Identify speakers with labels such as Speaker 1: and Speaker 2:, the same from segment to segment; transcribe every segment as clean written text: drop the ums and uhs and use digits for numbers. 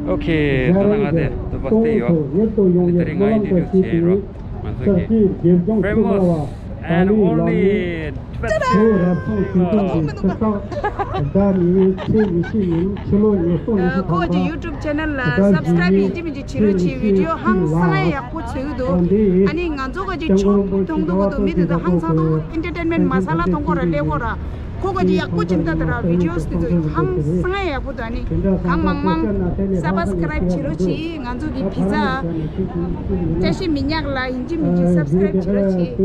Speaker 1: Okay, nanangade the bastiyo. Litering idea zero. Famous and only
Speaker 2: Koji YouTube channel la subscribe ji chiruchi video hang sangai ya ku chudo ani nganzo ga ji chong tong do mi do hang sa do entertainment masala tong ko le ko ra kogoji ya ku chinta tara videos do hang sangai ya ku dani hang mang subscribe chiruchi nganzo gi pizza tashi minyak la inji mi subscribe chiruchi.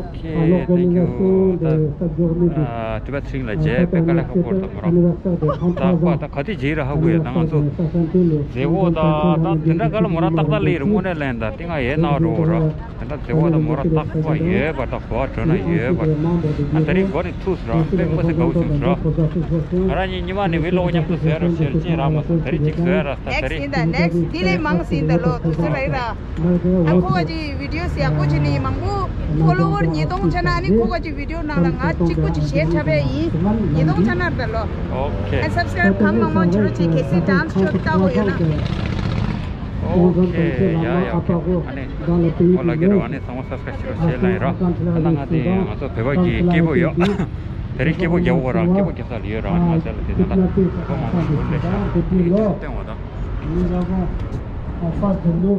Speaker 1: Okay, thank you. Tiba sing la je pekala ko porta mora ta khati jira ha guya na so devo da tenda kala mora takda lir mone lenda tinga ye na ro ro tenda devo da mora takwa ye bata photo na ye but antari gori thusra pe mo se gau thusra arani nima ne velo nyam to ser chi rama tari chik ser rasta tari
Speaker 2: next dile mang sin da lo thusra ira ko ji video se ko ji ni mangu follower ni dong chana ani ko ji video na la nga chi ko ji share chabe yi ni dong chana da lo
Speaker 1: okay
Speaker 2: subscribe kam mang churu chi kesi dance shot ta ho ya na
Speaker 1: okay ya ane ola gero ane sama subscribe chiru share lai ra ananga de aso peba ki kibo yo teri kibo gyo ra kibo kesa liye ra ane masal de da ko ma bolle sha te wada
Speaker 3: ni ra ba afa dulu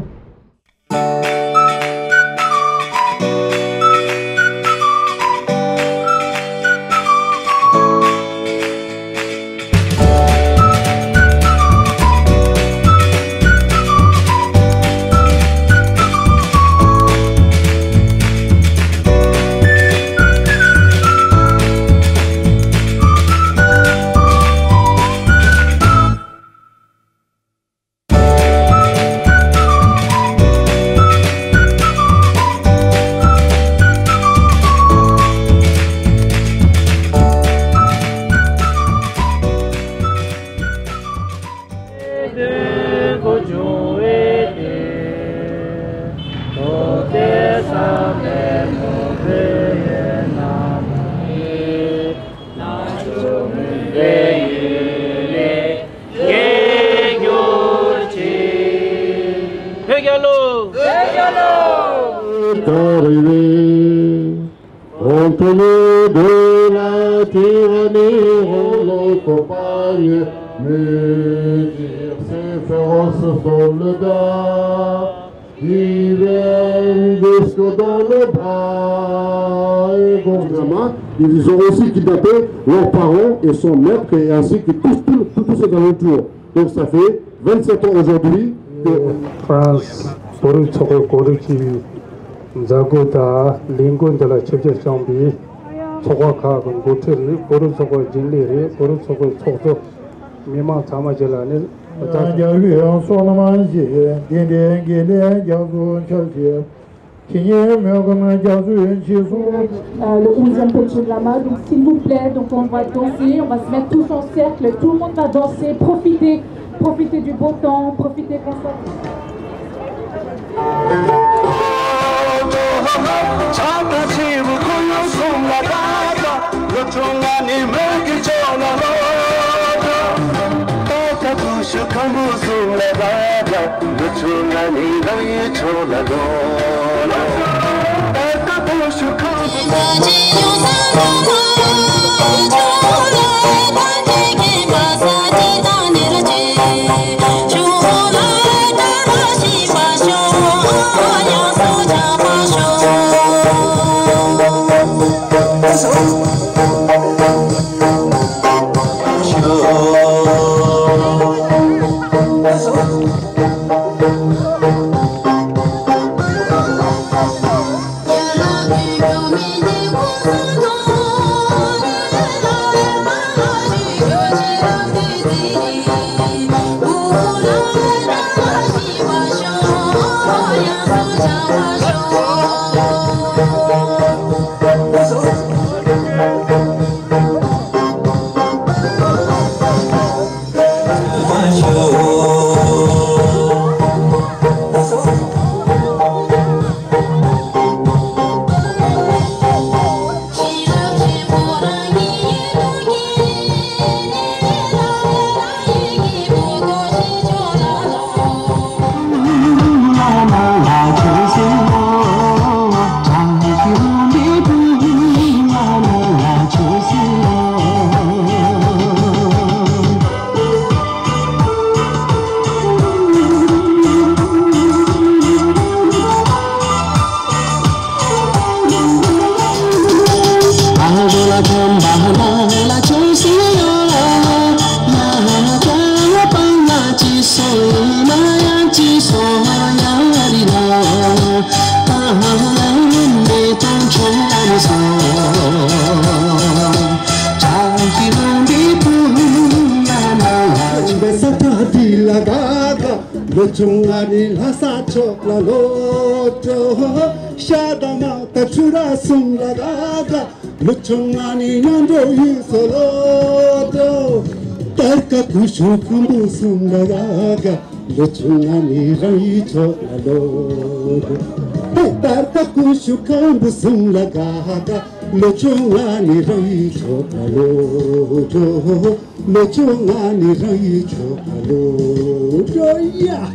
Speaker 3: Ils ont aussi kidnappé leurs parents et son maître et ainsi que tous ces alentours. Donc ça fait 27 ans aujourd'hui que France, Boruchoko, Goruchi, Zagoda, Lingon de la Chepche Chambi, Chokaka, Gotel, Boruchoko, Jinleri, Boruchoko, Chokto, Mima Tamajelani,
Speaker 4: le 11e Pecho Lama, donc s'il vous plaît, donc on va danser, on va se mettre tous en cercle, tout le monde va danser, profitez du beau temps, profitez comme ça.
Speaker 3: lagaga lochungani lasa chokla loto shadama tachura sum lagaga lochungani nando yisoloto tarka kushu kambu sum lagaga lochungani rai chokla loto tarka kushu kambu sum lagaga lochungani rai chokla loto lochungani rai chokla loto yeah.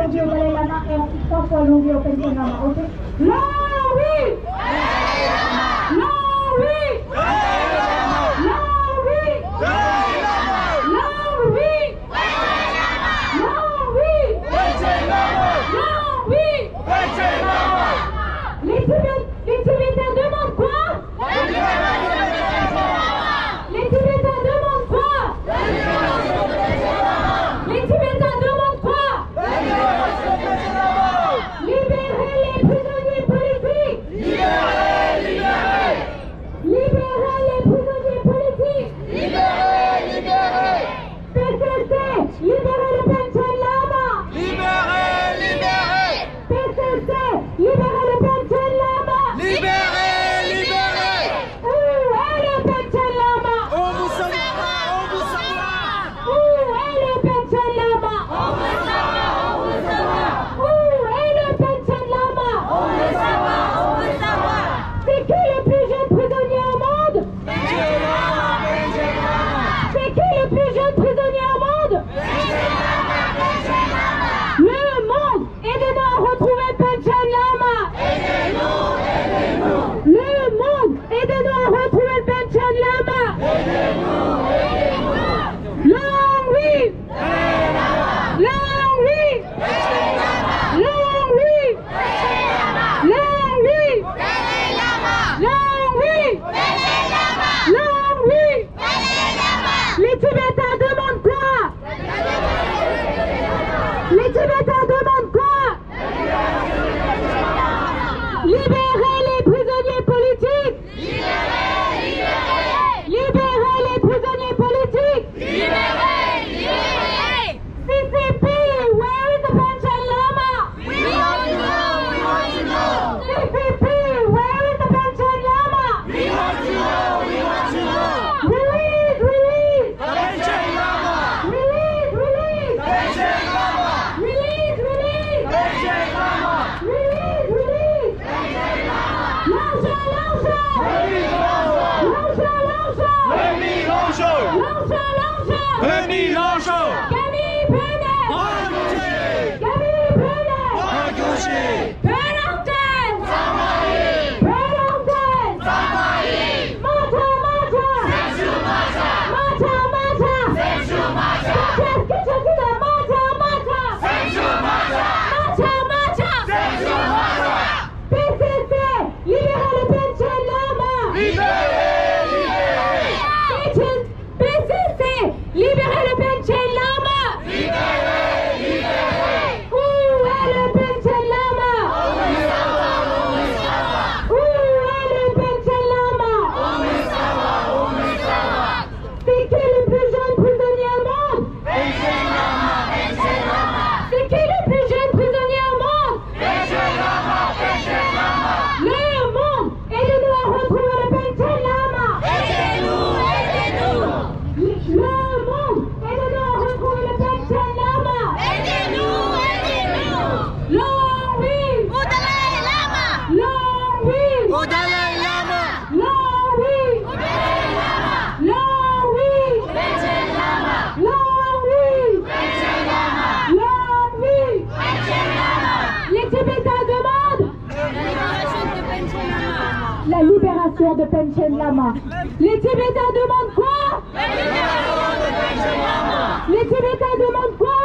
Speaker 4: longue au Dalai Lama et ensuite 3 fois longue au Panchen Lama. Ok? Long oui! Long oui! Long oui! Long oui! Long oui! Long oui! Les Tibétains demandent quoi? Les Tibétains demandent quoi? Les Tibétains demandent quoi? Libérer les prisonniers politiques! Libérer les prisonniers politiques! PCC, libérer le Panchen Lama! PCC, libérer le Panchen Lama! Où est le Panchen Lama? Où est le Panchen Lama? Où est le Panchen Lama? C'est qui le plus jeune prisonnier au monde? C'est qui le plus jeune prisonnier au monde? Le monde, aidez-nous à retrouver Panchen Lama. Le monde, aidez-nous à retrouver Panchen Lama. Long live! Long live! Long live! Long live! Long live! Long live! Les Tibétains demandent quoi? Les Tibétains demandent quoi? Libérer les prisonniers politiques! Libérer les prisonniers politiques! CCP, where is the Panchen Lama? CCP, where is the Panchen Lama? Release! Release! Release! Release! Release! Release! Release! Release! Langsha! Langsha! Langsha! Langsha! Langsha! Camille Bennett! Camille Bennett! Penanten! Penanten! Mata! Mata! Mata! Mata! Qu'est-ce que tu dis de Mata! Mata! Mata! Mata! PCC, libérez le Panchen Lama! PCC, libérez le Panchen Lama! Où est le Panchen Lama? Où est le Panchen Lama? C'est qui le plus jeune prisonnier au monde? C'est qui le plus jeune prisonnier au monde? Le monde, aidez-nous à retrouver le Panchen Lama! Le monde, aidez-nous à retrouver le Panchen Lama! Long live! Long live! Long live! Long live! Long live! Long live! Les Tibétains demandent la libération de Panchen Lama. Les Tibétains demandent quoi? Les Tibétains demandent quoi?